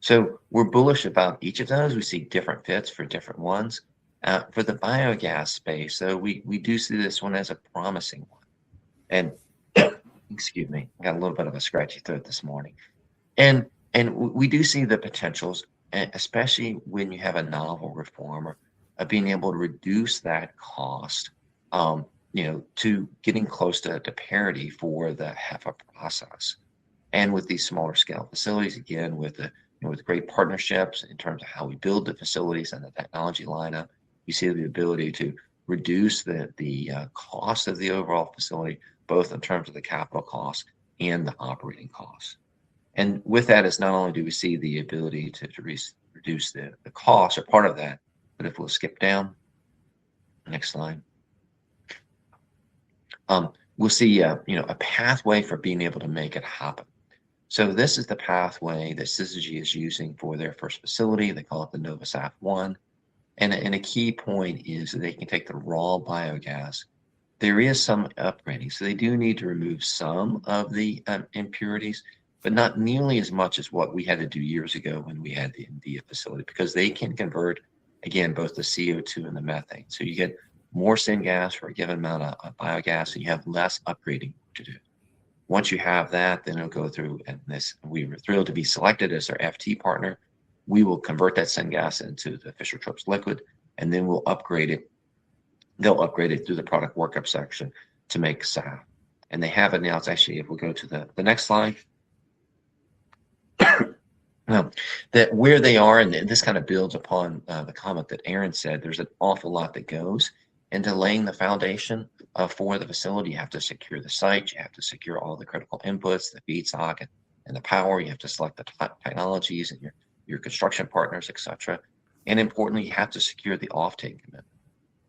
So we're bullish about each of those. We see different fits for different ones. For the biogas space, though, we do see this one as a promising one. And excuse me, I got a little bit of a scratchy throat this morning. And we do see the potentials, especially when you have a novel reformer, of being able to reduce that cost, to getting close to parity for the HEFA process. And with these smaller scale facilities, again, with great partnerships in terms of how we build the facilities and the technology lineup, you see the ability to reduce the cost of the overall facility, both in terms of the capital costs and the operating costs. And with that is not only do we see the ability to reduce the cost, or part of that, but if we'll skip down, next slide. We'll see a pathway for being able to make it happen. So this is the pathway that Syzygy is using for their first facility. They call it the NovaSAF 1. And a key point is that they can take the raw biogas. There is some upgrading, so they do need to remove some of the impurities, but not nearly as much as what we had to do years ago when we had the India facility, because they can convert, again, both the CO2 and the methane. So you get more syngas for a given amount of biogas, and you have less upgrading to do. Once you have that, then it'll go through, and we were thrilled to be selected as our FT partner. We will convert that syngas into the Fischer-Tropsch liquid, and then we'll upgrade it. They'll upgrade it through the product workup section to make SAF. And they have announced, actually, if we'll go to the next slide, that where they are, and this kind of builds upon the comment that Aaron said, there's an awful lot that goes into laying the foundation for the facility. You have to secure the site, you have to secure all the critical inputs, the feedstock and the power, you have to select the technologies and your construction partners, etc. And importantly, you have to secure the offtake commitment.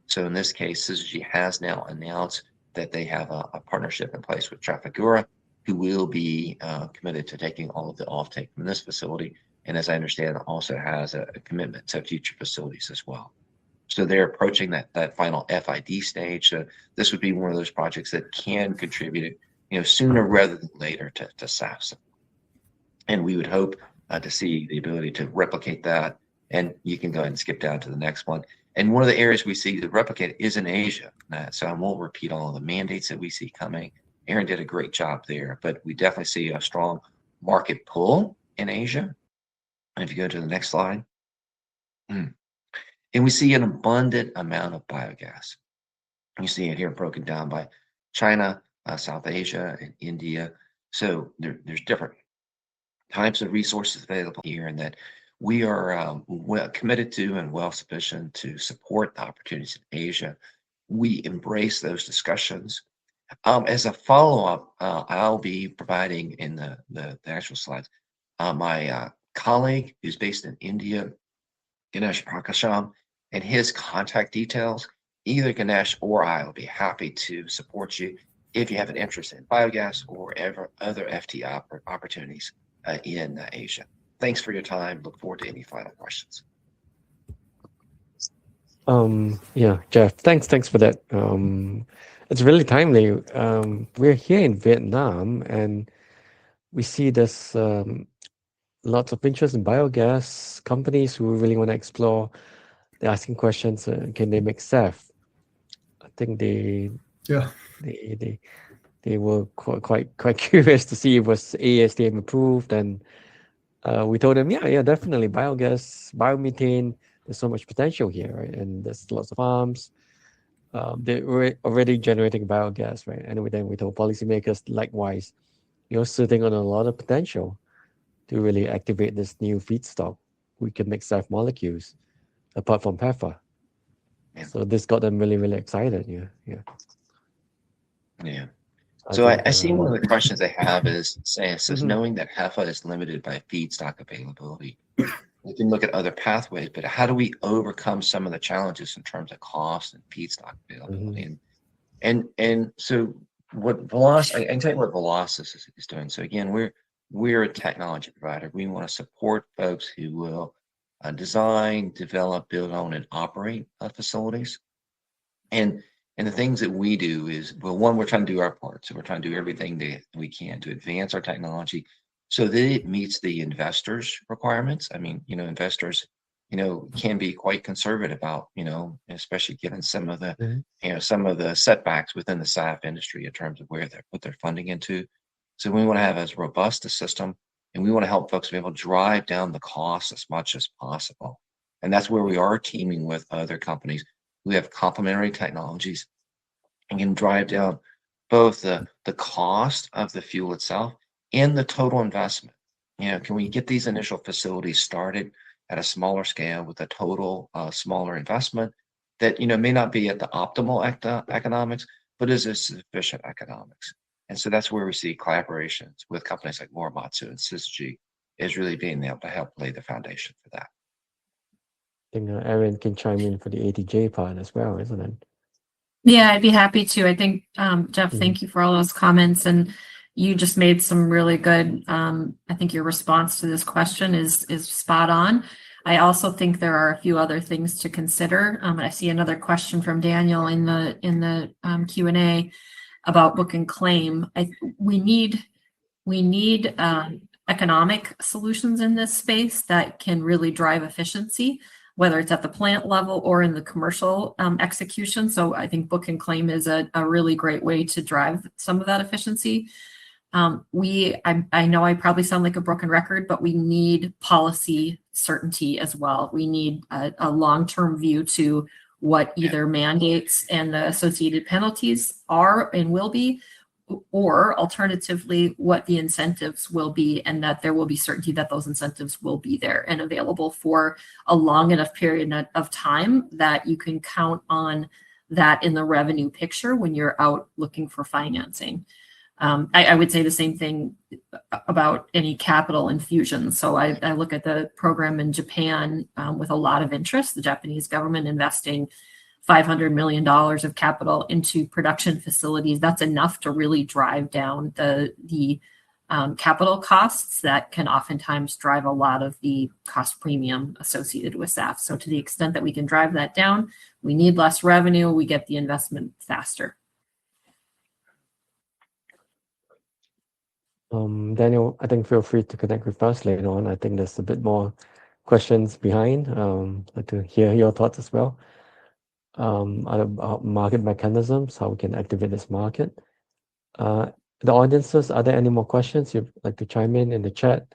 So in this case, Syzygy has now announced that they have a partnership in place with Trafigura, who will be committed to taking all of the offtake from this facility. And as I understand, also has a commitment to future facilities as well. So they're approaching that final FID stage. So this would be one of those projects that can contribute, sooner rather than later to SAF. And we would hope to see the ability to replicate that. And you can go ahead and skip down to the next one. And one of the areas we see to replicate is in Asia. So I won't repeat all of the mandates that we see coming. Aaron did a great job there, but we definitely see a strong market pull in Asia. And if you go to the next slide, and we see an abundant amount of biogas. You see it here broken down by China, South Asia, and India. So there's different types of resources available here, and that we are well committed to and well sufficient to support the opportunities in Asia. We embrace those discussions. As a follow-up, I'll be providing in the actual slides my colleague who's based in India, Ganesh Prakasham, and his contact details. Either Ganesh or I will be happy to support you if you have an interest in biogas or other FT opportunities in Asia. Thanks for your time. Look forward to any final questions. Yeah, Jeff, thanks for that. It's really timely. We're here in Vietnam, and we see there's lots of interest in biogas. Companies who really want to explore, they're asking questions. Can they make SAF? I think they were quite curious to see if it was ASTM approved, and we told them, yeah, definitely biogas, biomethane. There's so much potential here, right? And there's lots of farms. They're already generating biogas, right? And then we told policymakers likewise, you're sitting on a lot of potential to really activate this new feedstock. We can make SAF molecules apart from HEFA. Yeah. So this got them really excited. Yeah. So I see one of the questions they have is says knowing that HEFA is limited by feedstock availability, we can look at other pathways, but how do we overcome some of the challenges in terms of cost and feedstock availability? And so what Velocis, I can tell you what Velocis is doing. So again, we're a technology provider. We want to support folks who will design, develop, build, own, and operate facilities. And the things that we do is, well, one, we're trying to do our part. So we're trying to do everything that we can to advance our technology so that it meets the investors' requirements. I mean, investors, can be quite conservative about, especially given some of the, some of the setbacks within the SAF industry in terms of where they put their funding into. So we want to have as robust a system, and we want to help folks be able to drive down the cost as much as possible. And that's where we are teaming with other companies who have complementary technologies and can drive down both the cost of the fuel itself and the total investment. Can we get these initial facilities started at a smaller scale with a total smaller investment that may not be at the optimal economics, but is a sufficient economics? And so that's where we see collaborations with companies like Morimatsu and Syzygy is really being able to help lay the foundation for that. I think Aaron can chime in for the ATJ part as well, isn't it? Yeah, I'd be happy to. I think, Jeff, thank you for all those comments. And you just made some really good, I think your response to this question is spot on. I also think there are a few other things to consider. I see another question from Daniel in the Q&A about book and claim. We need economic solutions in this space that can really drive efficiency, whether it's at the plant level or in the commercial execution. So I think book and claim is a really great way to drive some of that efficiency. I know I probably sound like a broken record, but we need policy certainty as well. We need a long-term view to what either mandates and the associated penalties are and will be, or alternatively, what the incentives will be, and that there will be certainty that those incentives will be there and available for a long enough period of time that you can count on that in the revenue picture when you're out looking for financing. I would say the same thing about any capital infusion. So I look at the program in Japan with a lot of interest, the Japanese government investing $500 million of capital into production facilities. That's enough to really drive down the capital costs that can oftentimes drive a lot of the cost premium associated with SAF. So to the extent that we can drive that down, we need less revenue, we get the investment faster. Daniel, I think feel free to connect with us later on. I think there's a bit more questions behind. I'd like to hear your thoughts as well. About market mechanisms, how we can activate this market. The audiences, are there any more questions you'd like to chime in the chat?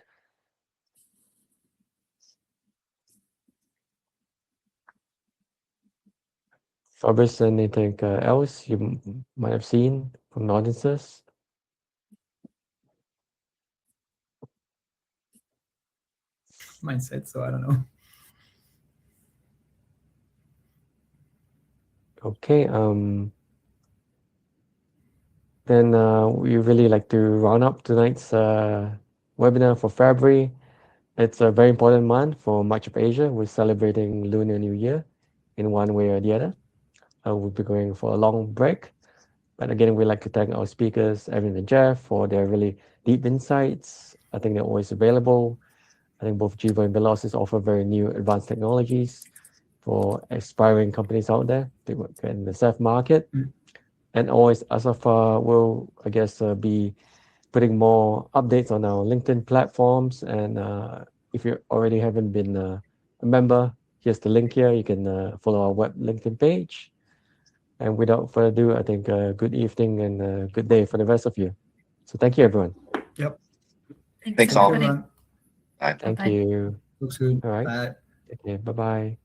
Fabrice, anything else you might have seen from the audiences? Mindset, so I don't know. Okay, then we really like to round up tonight's webinar for February. It's a very important month for much of Asia. We're celebrating Lunar New Year in one way or the other. We'll be going for a long break. But again, we'd like to thank our speakers, Evan and Jeff, for their really deep insights. I think they're always available. I think both Jiva and Velocis offer very new advanced technologies for aspiring companies out there to work in the SAF market. And always, Asafa will, I guess, be putting more updates on our LinkedIn platforms. And if you already haven't been a member, here's the link here. You can follow our web LinkedIn page. And without further ado, I think good evening and good day for the rest of you. So thank you, everyone. Yep. Thanks all. Everyone. Bye. Thank Bye. you. Talk soon. All right. Bye. Okay, bye-bye.